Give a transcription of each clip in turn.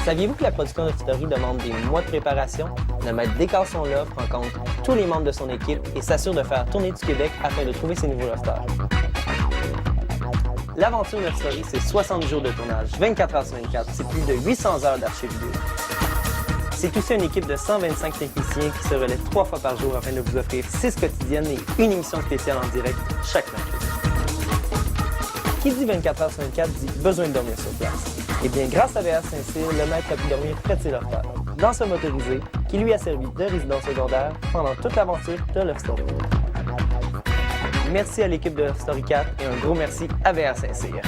Saviez-vous que la production de Story demande des mois de préparation? Le maître décore son loft, rencontre tous les membres de son équipe et s'assure de faire tourner du Québec afin de trouver ses nouveaux lofters. L'aventure Love Story, c'est 60 jours de tournage, 24 heures sur 24. C'est plus de 800 heures d'archives vidéo. C'est aussi une équipe de 125 techniciens qui se relaient 3 fois par jour afin de vous offrir 6 quotidiennes et une émission spéciale en direct chaque mercredi. Qui dit 24 heures sur 24 dit besoin de dormir sur place. Eh bien, grâce à VR Saint-Cyr, le maître a pu dormir près de ses lofters, dans ce motorisé qui lui a servi de résidence secondaire pendant toute l'aventure de Love Story. Merci à l'équipe de Love Story 4 et un gros merci à VR Saint-Cyr.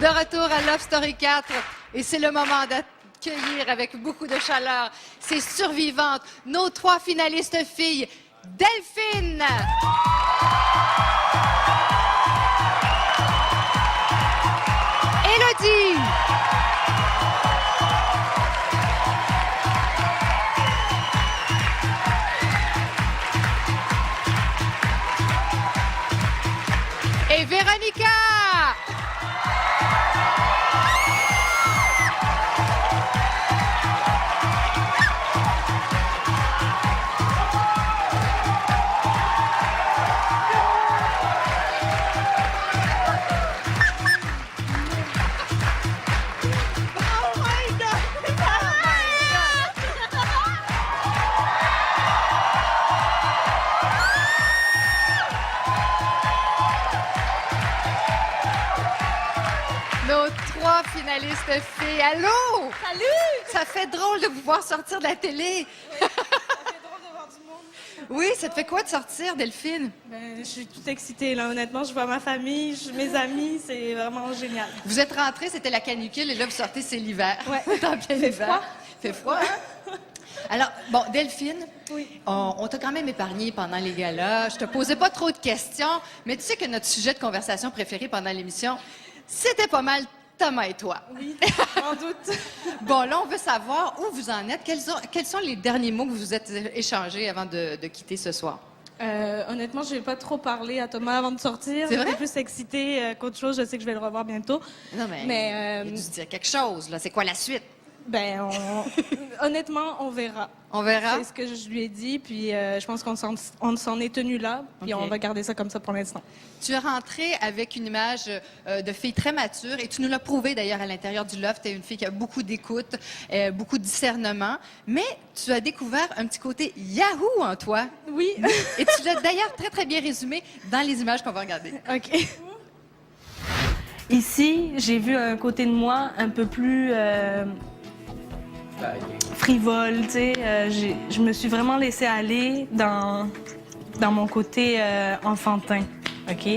De retour à Love Story 4 et c'est le moment d'accueillir avec beaucoup de chaleur ces survivantes, nos 3 finalistes filles, Delphine, Élodie, et Véronica. Nos 3 finalistes filles. Allô? Salut! Ça fait drôle de vous voir sortir de la télé. Ça fait drôle de voir du monde. Oui, ça te fait quoi de sortir, Delphine? Je suis toute excitée, là. Honnêtement, je vois ma famille, mes amis, c'est vraiment génial. Vous êtes rentrés, c'était la canicule, et là, vous sortez, c'est l'hiver. Ouais. Tant bien Fait l'hiver. froid. Fait froid, hein? Alors, bon, Delphine, Oui. on t'a quand même épargné pendant les galas. Je te posais pas trop de questions, mais tu sais que notre sujet de conversation préféré pendant l'émission, c'était pas mal Thomas et toi. Oui, sans doute. Bon, là, on veut savoir où vous en êtes. Quels sont les derniers mots que vous vous êtes échangés avant de quitter ce soir? Honnêtement, je vais pas trop parler à Thomas avant de sortir. C'est vrai? J'étais plus excitée qu'autre chose. Je sais que je vais le revoir bientôt. Non, mais, Mais, il a dû se dire quelque chose, là. C'est quoi la suite? Honnêtement, on verra. On verra? C'est ce que je lui ai dit, puis je pense qu'on s'en est tenu là, puis OK. on va garder ça comme ça pour l'instant. Tu es rentrée avec une image de fille très mature et tu nous l'as prouvé d'ailleurs à l'intérieur du loft. Tu es une fille qui a beaucoup d'écoute, beaucoup de discernement, mais tu as découvert un petit côté Yahoo en toi. Oui. Et tu l'as d'ailleurs très, très bien résumé dans les images qu'on va regarder. OK. Ici, j'ai vu un côté de moi un peu plus frivole, tu sais. Je me suis vraiment laissée aller dans mon côté enfantin, OK?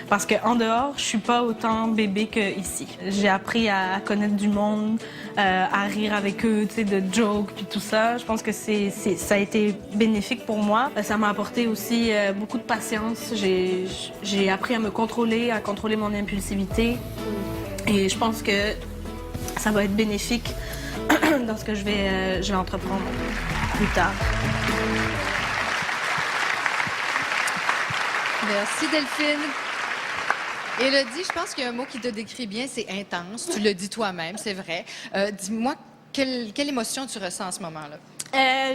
Parce qu'en dehors, je suis pas autant bébé qu'ici. J'ai appris à connaître du monde, à rire avec eux, tu sais, de jokes puis tout ça. Je pense que ça a été bénéfique pour moi. Ça m'a apporté aussi beaucoup de patience. J'ai appris à me contrôler, à contrôler mon impulsivité. Et je pense que ça va être bénéfique dans ce que je vais entreprendre plus tard. Merci, Delphine. Élodie, je pense qu'il y a un mot qui te décrit bien, c'est intense. Tu le dis toi-même, c'est vrai. Dis-moi, quelle émotion tu ressens en ce moment-là?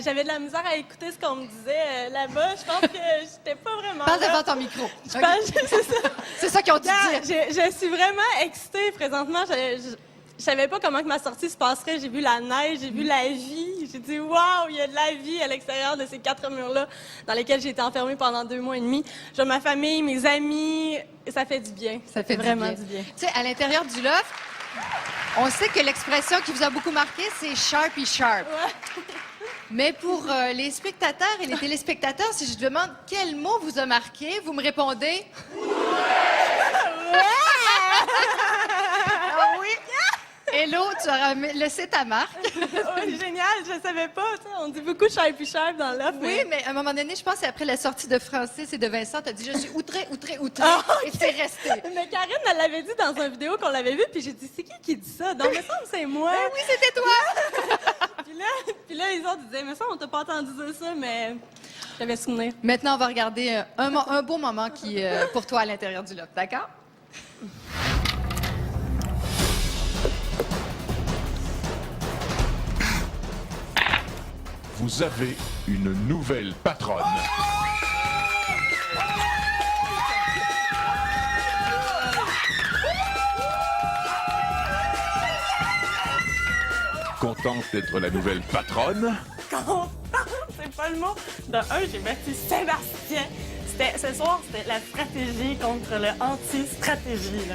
J'avais de la misère à écouter ce qu'on me disait là-bas. Je pense que j'étais pas vraiment Parle là. devant ton micro. Je pense- c'est ça. C'est ça qu'ils ont dû Non, dire. je suis vraiment excitée présentement. Je savais pas comment que ma sortie se passerait. J'ai vu la neige, j'ai vu la vie. J'ai dit, waouh, il y a de la vie à l'extérieur de ces 4 murs-là dans lesquels j'ai été enfermée pendant 2 mois et demi. J'ai ma famille, mes amis, et ça fait du bien. Ça fait vraiment du bien. Tu sais, à l'intérieur du loft, on sait que l'expression qui vous a beaucoup marqué, c'est sharpie sharp. Ouais. Mais pour les spectateurs et les téléspectateurs, si je demande quel mot vous a marqué, vous me répondez? Ah oui! Hello, tu auras laissé ta marque. Oui, génial, je savais pas. Tu sais, on dit beaucoup Sharp puis Sharp dans l'offre. Oui, mais à un moment donné, je pense qu'après la sortie de Francis et de Vincent, tu as dit « Je suis outré, outré, outré Ah, et c'est resté. Mais Karine, elle l'avait dit dans une vidéo qu'on l'avait vue, puis j'ai dit, c'est qui dit ça? Non, mais ça, c'est moi. Oui, c'était toi! Puis là, les autres disaient, mais ça, on t'a pas entendu dire ça, mais j'avais souvenir. Maintenant, on va regarder un beau moment pour toi à l'intérieur du loft, d'accord? Vous avez une nouvelle patronne. Contente d'être la nouvelle patronne? C'est pas le mot. De un, j'ai baptisé Sébastien. Ce soir, c'était la stratégie contre le anti-stratégie. Là.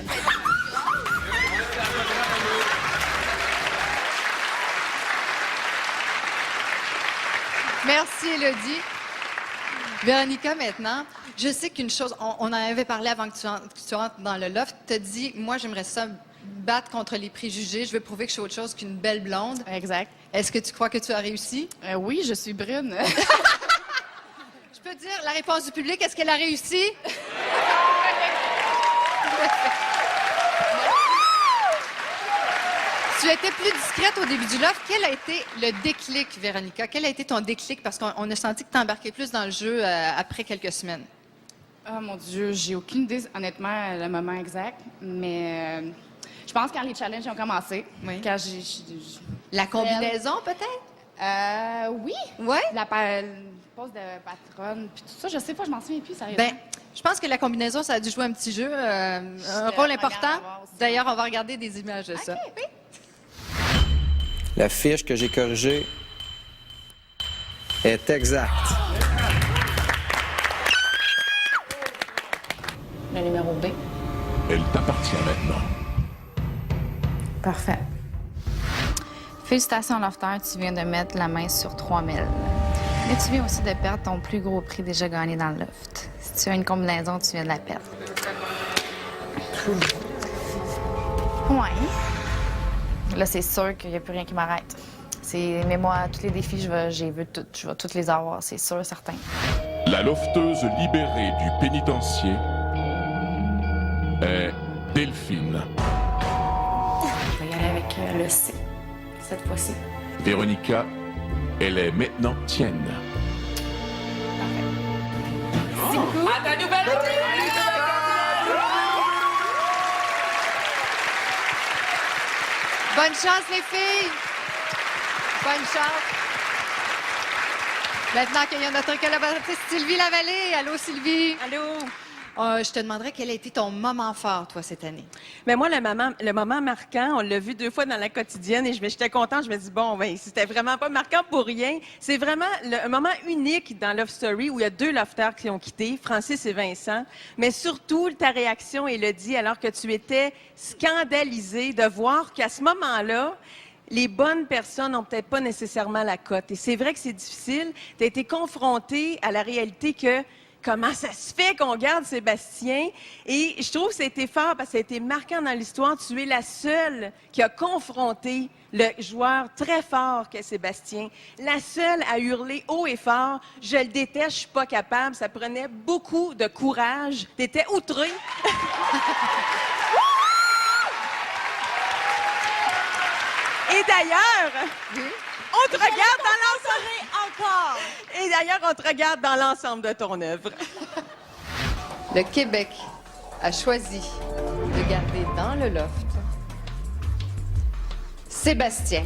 Merci, Élodie. Véronica, maintenant, je sais qu'une chose, on en avait parlé avant que tu entres dans le loft, tu as dit, moi, j'aimerais ça battre contre les préjugés, je veux prouver que je suis autre chose qu'une belle blonde. Exact. Est-ce que tu crois que tu as réussi? Oui, je suis brune. Je peux dire la réponse du public, est-ce qu'elle a réussi? Tu étais plus discrète au début du loft. Quel a été le déclic, Véronica? Quel a été ton déclic? Parce qu'on a senti que tu embarqué plus dans le jeu après quelques semaines. Oh mon Dieu, j'ai aucune idée, honnêtement, le moment exact. Mais je pense quand les challenges ont commencé. Oui. Quand La combinaison, peut-être? oui. Oui? La pose de patronne, puis tout ça, je sais pas, je m'en souviens plus, sérieusement. Ben, je pense que la combinaison, ça a dû jouer un petit jeu, un rôle regarde important. voir aussi. D'ailleurs, on va regarder des images de ça. OK, oui. La fiche que j'ai corrigée est exacte. Le numéro B. Elle t'appartient maintenant. Parfait. Félicitations, Lofter, tu viens de mettre la main sur 3000. Mais tu viens aussi de perdre ton plus gros prix déjà gagné dans le loft. Si tu as une combinaison, tu viens de la perdre. Ouais. Là, c'est sûr qu'il n'y a plus rien qui m'arrête. Mais moi, tous les défis, je vais tous les avoir, c'est sûr, certain. La lofteuse libérée du pénitencier est Delphine. Je vais y aller avec le C, cette fois-ci. Véronica, elle est maintenant tienne. Bonne chance, les filles! Bonne chance! Maintenant qu'il y a notre collaboratrice Sylvie Lavallée. Allô, Sylvie? Allô? Je te demanderais quel a été ton moment fort, toi, cette année. Mais moi, le moment marquant, on l'a vu 2 fois dans la quotidienne et j'étais contente. Je me dis, bon, ben, c'était vraiment pas marquant pour rien. C'est vraiment un moment unique dans Love Story où il y a 2 lofters qui ont quitté, Francis et Vincent. Mais surtout, ta réaction, Élodie, alors que tu étais scandalisée de voir qu'à ce moment-là, les bonnes personnes n'ont peut-être pas nécessairement la cote. Et c'est vrai que c'est difficile. Tu as été confrontée à la réalité que comment ça se fait qu'on garde Sébastien? Et je trouve que ça a été fort parce que ça a été marquant dans l'histoire. Tu es la seule qui a confronté le joueur très fort qu'est Sébastien. La seule à hurler haut et fort, « Je le déteste, je suis pas capable ». Ça prenait beaucoup de courage. Tu étais outrée. Et d'ailleurs, on te regarde dans l'ensemble encore. Et d'ailleurs, on te regarde dans l'ensemble de ton œuvre. Le Québec a choisi de garder dans le loft Sébastien.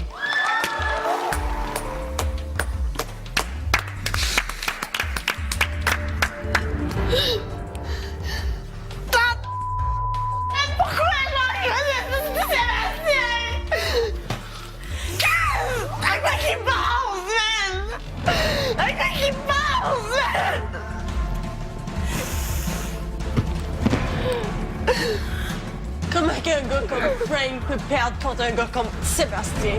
Comment qu'un gars comme Frank peut perdre contre un gars comme Sébastien?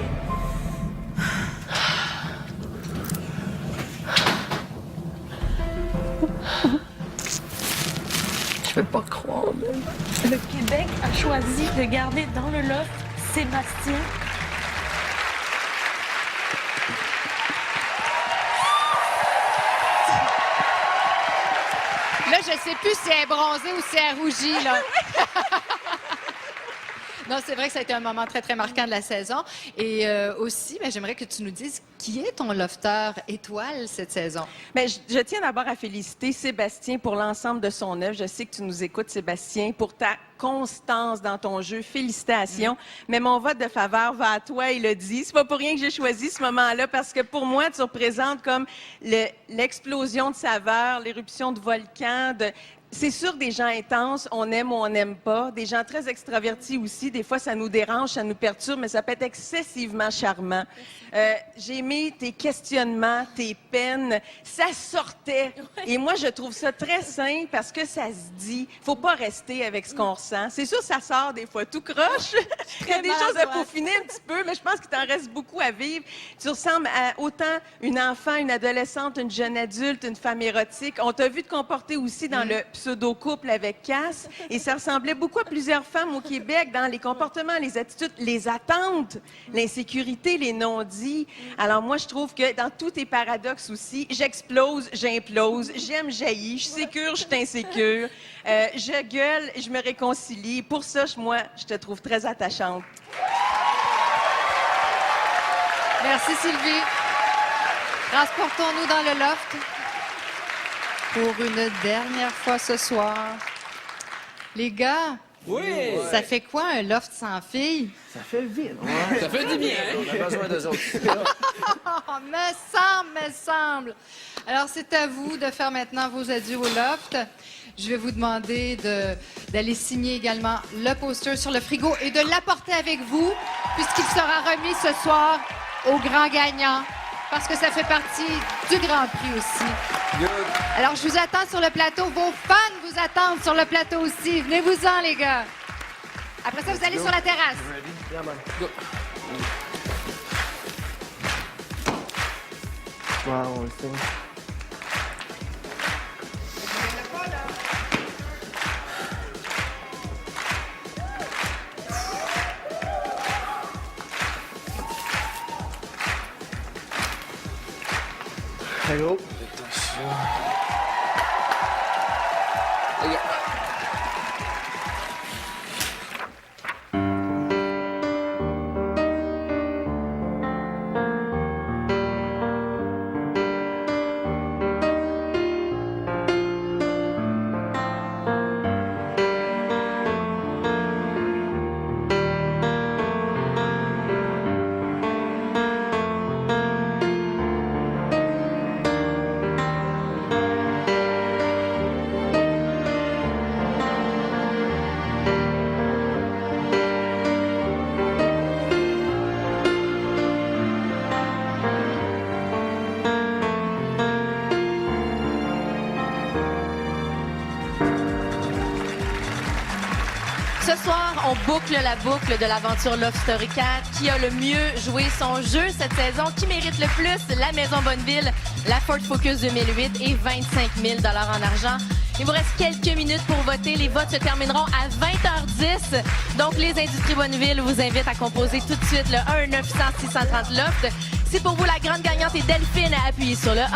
Je peux pas croire. Le Québec a choisi de garder dans le loft Sébastien. Là, je sais plus si elle est bronzée ou si elle est rougie, là. Non, c'est vrai que ça a été un moment très, très marquant de la saison. Et aussi, j'aimerais que tu nous dises qui est ton lofter étoile cette saison. Bien, je tiens d'abord à féliciter Sébastien pour l'ensemble de son œuvre. Je sais que tu nous écoutes, Sébastien, pour ta constance dans ton jeu. Félicitations. Mais mon vote de faveur va à toi, Élodie. C'est pas pour rien que j'ai choisi ce moment-là, parce que pour moi, tu représentes comme l'explosion de saveurs, l'éruption de volcans, c'est sûr, des gens intenses, on aime ou on n'aime pas. Des gens très extravertis aussi. Des fois, ça nous dérange, ça nous perturbe, mais ça peut être excessivement charmant. J'ai aimé tes questionnements, tes peines. Ça sortait. Et moi, je trouve ça très sain parce que ça se dit. Faut pas rester avec ce qu'on ressent. C'est sûr, ça sort des fois tout croche. Il y a des choses à peaufiner un petit peu, mais je pense qu'il t'en reste beaucoup à vivre. Tu ressembles à autant une enfant, une adolescente, une jeune adulte, une femme érotique. On t'a vu te comporter aussi dans le pseudo-couple avec Cass, et ça ressemblait beaucoup à plusieurs femmes au Québec dans les comportements, les attitudes, les attentes, l'insécurité, les non-dits. Alors moi, je trouve que dans tous tes paradoxes aussi, j'explose, j'implose, j'aime, jaillis, je suis sécure, je suis insécure, je gueule, je me réconcilie. Pour ça, moi, je te trouve très attachante. Merci, Sylvie. Transportons-nous dans le loft pour une dernière fois ce soir. Les gars, Oui! ça fait quoi un loft sans filles? Ça fait vide. Ça fait du bien. On a besoin d'eux autres. Oh, me semble. Alors, c'est à vous de faire maintenant vos adieux au loft. Je vais vous demander d'aller signer également le poster sur le frigo et de l'apporter avec vous, puisqu'il sera remis ce soir au grand gagnant, parce que ça fait partie du Grand Prix aussi. Good. Alors, je vous attends sur le plateau. Vos fans vous attendent sur le plateau aussi. Venez-vous-en, les gars. Après ça, vous allez sur la terrasse. Yeah, man. Go. Wow, on le fait. Hello. Ce soir, on boucle la boucle de l'aventure Love Story 4. Qui a le mieux joué son jeu cette saison? Qui mérite le plus? La Maison Bonneville, la Ford Focus 2008 et 25 000 $ en argent. Il vous reste quelques minutes pour voter. Les votes se termineront à 20h10. Donc, les Industries Bonneville vous invitent à composer tout de suite le 1-900-630-LOFT. Si pour vous, la grande gagnante est Delphine, appuyez sur le 1.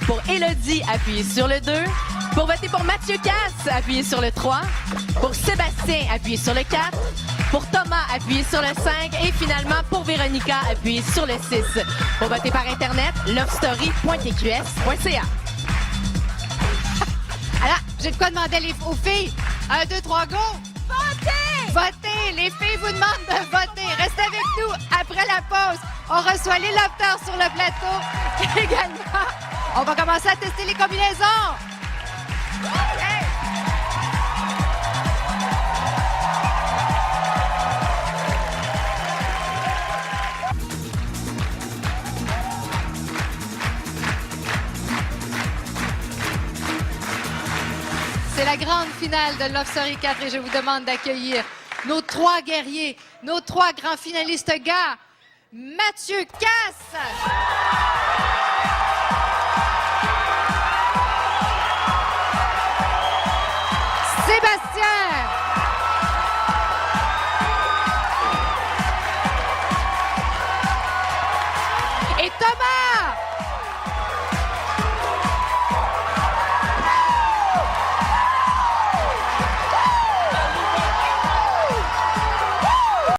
Pour Élodie, appuyez sur le 2. Pour voter pour Mathieu Cass, appuyez sur le 3. Pour Sébastien, appuyez sur le 4. Pour Thomas, appuyez sur le 5. Et finalement, pour Véronica, appuyez sur le 6. Pour voter par Internet, lovestory.tqs.ca. Alors, j'ai de quoi demander aux filles. 1, 2, 3, go! Votez! Votez! Les filles vous demandent de voter. Restez avec nous après la pause. On reçoit les lofters sur le plateau également. On va commencer à tester les combinaisons. Hey! C'est la grande finale de Love Story 4 et je vous demande d'accueillir nos 3 guerriers, nos 3 grands finalistes gars. Mathieu Cass, Sébastien